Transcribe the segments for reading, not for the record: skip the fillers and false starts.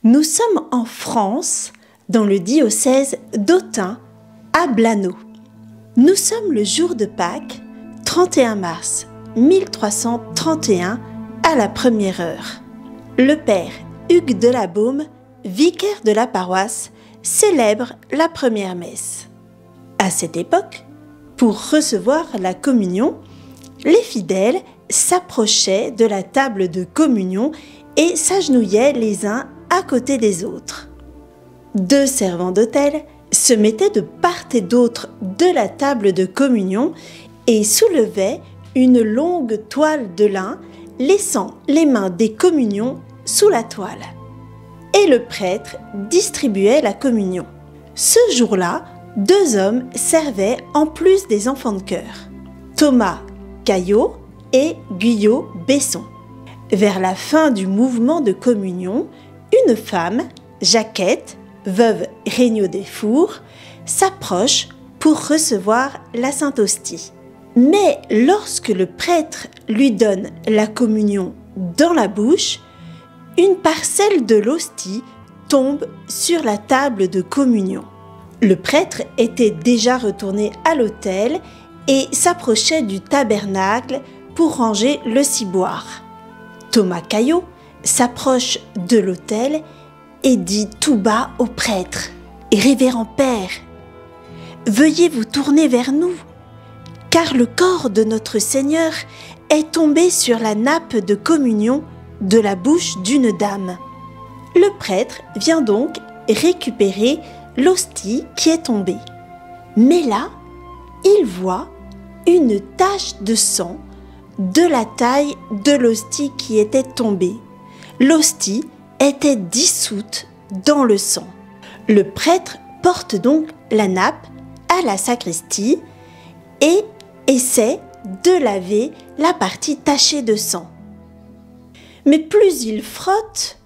Nous sommes en France, dans le diocèse d'Autun, à Blanneau. Nous sommes le jour de Pâques, 31 mars 1331, à la première heure. Le père Hugues de la Baume, vicaire de la paroisse, célèbre la première messe. À cette époque, pour recevoir la communion, les fidèles s'approchaient de la table de communion et s'agenouillaient les uns à côté des autres. Deux servants d'autel se mettaient de part et d'autre de la table de communion et soulevaient une longue toile de lin, laissant les mains des communions sous la toile. Et le prêtre distribuait la communion. Ce jour-là, deux hommes servaient en plus des enfants de chœur, Thomas Caillot et Guyot Besson. Vers la fin du mouvement de communion, une femme, Jaquette, veuve Regnault des Fours, s'approche pour recevoir la Sainte Hostie. Mais lorsque le prêtre lui donne la communion dans la bouche, une parcelle de l'hostie tombe sur la table de communion. Le prêtre était déjà retourné à l'autel et s'approchait du tabernacle pour ranger le ciboire. Thomas Caillot s'approche de l'autel et dit tout bas au prêtre : « Révérend Père, veuillez vous tourner vers nous, car le corps de notre Seigneur est tombé sur la nappe de communion de la bouche d'une dame. » Le prêtre vient donc récupérer l'hostie qui est tombée. Mais là, il voit une tache de sang de la taille de l'hostie qui était tombée. L'hostie était dissoute dans le sang. Le prêtre porte donc la nappe à la sacristie et essaie de laver la partie tachée de sang. Mais plus il frotte,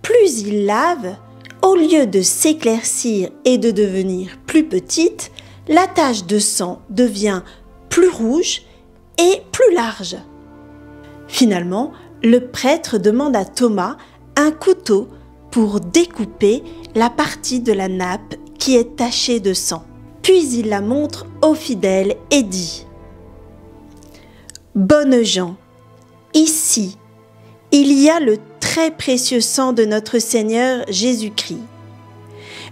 plus il lave, au lieu de s'éclaircir et de devenir plus petite, la tache de sang devient plus rouge et plus large. Finalement, le prêtre demande à Thomas un couteau pour découper la partie de la nappe qui est tachée de sang. Puis il la montre aux fidèles et dit : « Bonnes gens, ici, il y a le très précieux sang de notre Seigneur Jésus-Christ.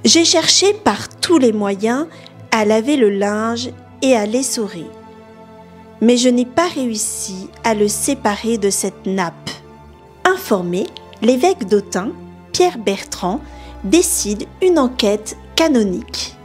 J'ai cherché par tous les moyens à laver le linge et à l'essorer, mais je n'ai pas réussi à le séparer de cette nappe. » Informé, l'évêque d'Autun, Pierre Bertrand, décide une enquête canonique.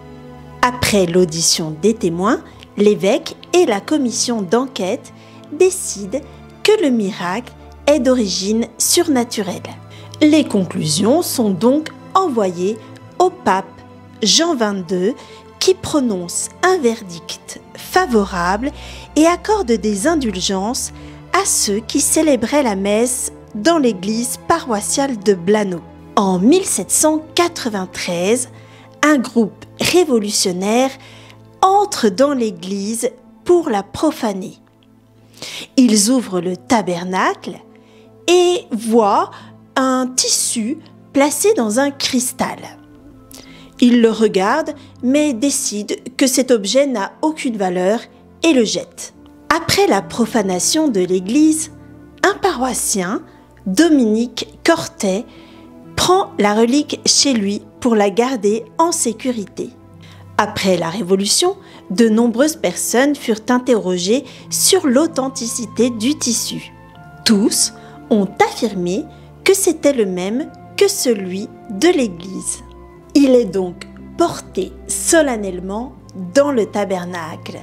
Après l'audition des témoins, l'évêque et la commission d'enquête décident que le miracle est d'origine surnaturelle. Les conclusions sont donc envoyées au pape Jean XXII qui prononce un verdict favorable et accorde des indulgences à ceux qui célébraient la messe dans l'église paroissiale de Blanneau. En 1793, un groupe révolutionnaire entre dans l'église pour la profaner. Ils ouvrent le tabernacle et voient un tissu placé dans un cristal. Ils le regardent mais décident que cet objet n'a aucune valeur et le jettent. Après la profanation de l'église, un paroissien, Dominique Cortet, prend la relique chez lui pour la garder en sécurité. Après la Révolution, de nombreuses personnes furent interrogées sur l'authenticité du tissu. Tous ont affirmé que c'était le même que celui de l'église. Il est donc porté solennellement dans le tabernacle.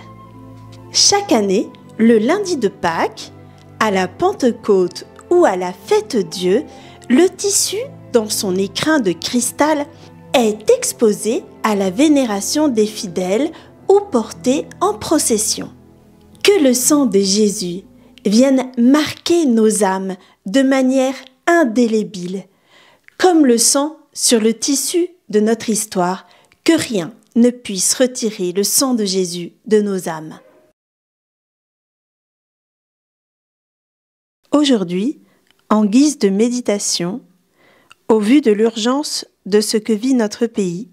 Chaque année, le lundi de Pâques, à la Pentecôte ou à la Fête-Dieu, le tissu, dans son écrin de cristal, est exposé à la vénération des fidèles ou porté en procession. Que le sang de Jésus vienne marquer nos âmes de manière indélébile, comme le sang sur le tissu de notre histoire, que rien ne puisse retirer le sang de Jésus de nos âmes. Aujourd'hui, en guise de méditation, Au vu de l'urgence de ce que vit notre pays,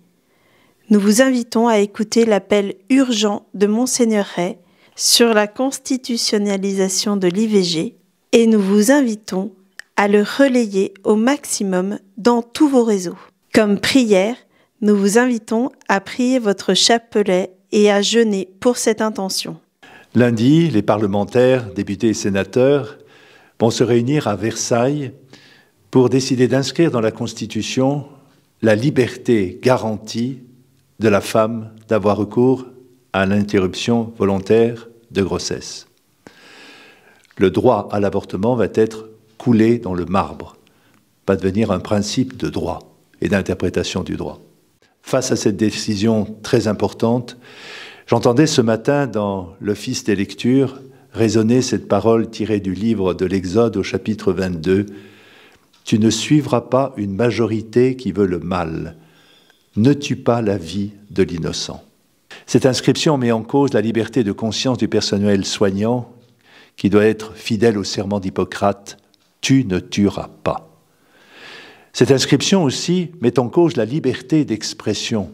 nous vous invitons à écouter l'appel urgent de Monseigneur Ray sur la constitutionnalisation de l'IVG et nous vous invitons à le relayer au maximum dans tous vos réseaux. Comme prière, nous vous invitons à prier votre chapelet et à jeûner pour cette intention. Lundi, les parlementaires, députés et sénateurs vont se réunir à Versailles pour décider d'inscrire dans la Constitution la liberté garantie de la femme d'avoir recours à l'interruption volontaire de grossesse. Le droit à l'avortement va être coulé dans le marbre, va devenir un principe de droit et d'interprétation du droit. Face à cette décision très importante, j'entendais ce matin dans l'office des lectures résonner cette parole tirée du livre de l'Exode au chapitre 22. « Tu ne suivras pas une majorité qui veut le mal. Ne tue pas la vie de l'innocent. » Cette inscription met en cause la liberté de conscience du personnel soignant qui doit être fidèle au serment d'Hippocrate « Tu ne tueras pas ». Cette inscription aussi met en cause la liberté d'expression.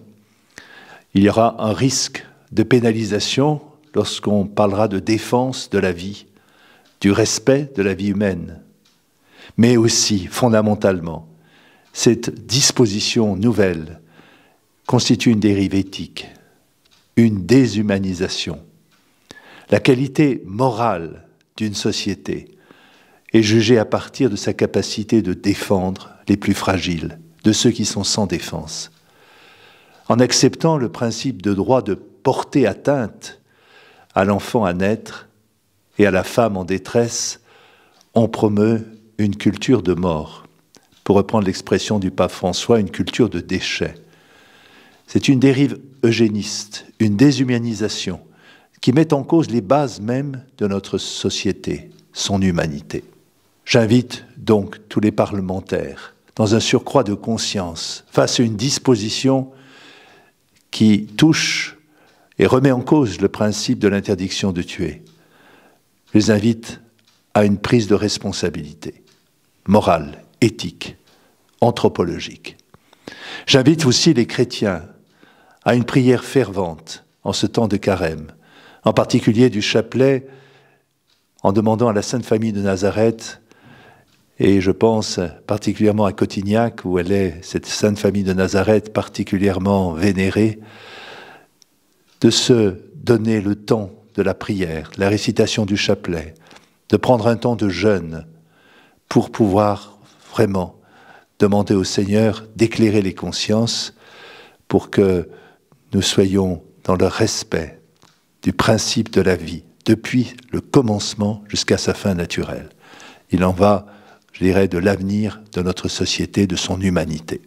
Il y aura un risque de pénalisation lorsqu'on parlera de défense de la vie, du respect de la vie humaine. Mais aussi, fondamentalement, cette disposition nouvelle constitue une dérive éthique, une déshumanisation. La qualité morale d'une société est jugée à partir de sa capacité de défendre les plus fragiles, de ceux qui sont sans défense. En acceptant le principe de droit de porter atteinte à l'enfant à naître et à la femme en détresse, on promeut une culture de mort. Pour reprendre l'expression du pape François, une culture de déchets. C'est une dérive eugéniste, une déshumanisation qui met en cause les bases même de notre société, son humanité. J'invite donc tous les parlementaires, dans un surcroît de conscience, face à une disposition qui touche et remet en cause le principe de l'interdiction de tuer. Je les invite à une prise de responsabilité morale, éthique, anthropologique. J'invite aussi les chrétiens à une prière fervente en ce temps de carême, en particulier du chapelet, en demandant à la Sainte Famille de Nazareth, et je pense particulièrement à Cotignac, où elle est, cette Sainte Famille de Nazareth, particulièrement vénérée, de se donner le temps de la prière, de la récitation du chapelet, de prendre un temps de jeûne pour pouvoir vraiment demander au Seigneur d'éclairer les consciences pour que nous soyons dans le respect du principe de la vie, depuis le commencement jusqu'à sa fin naturelle. Il en va, je dirais, de l'avenir de notre société, de son humanité.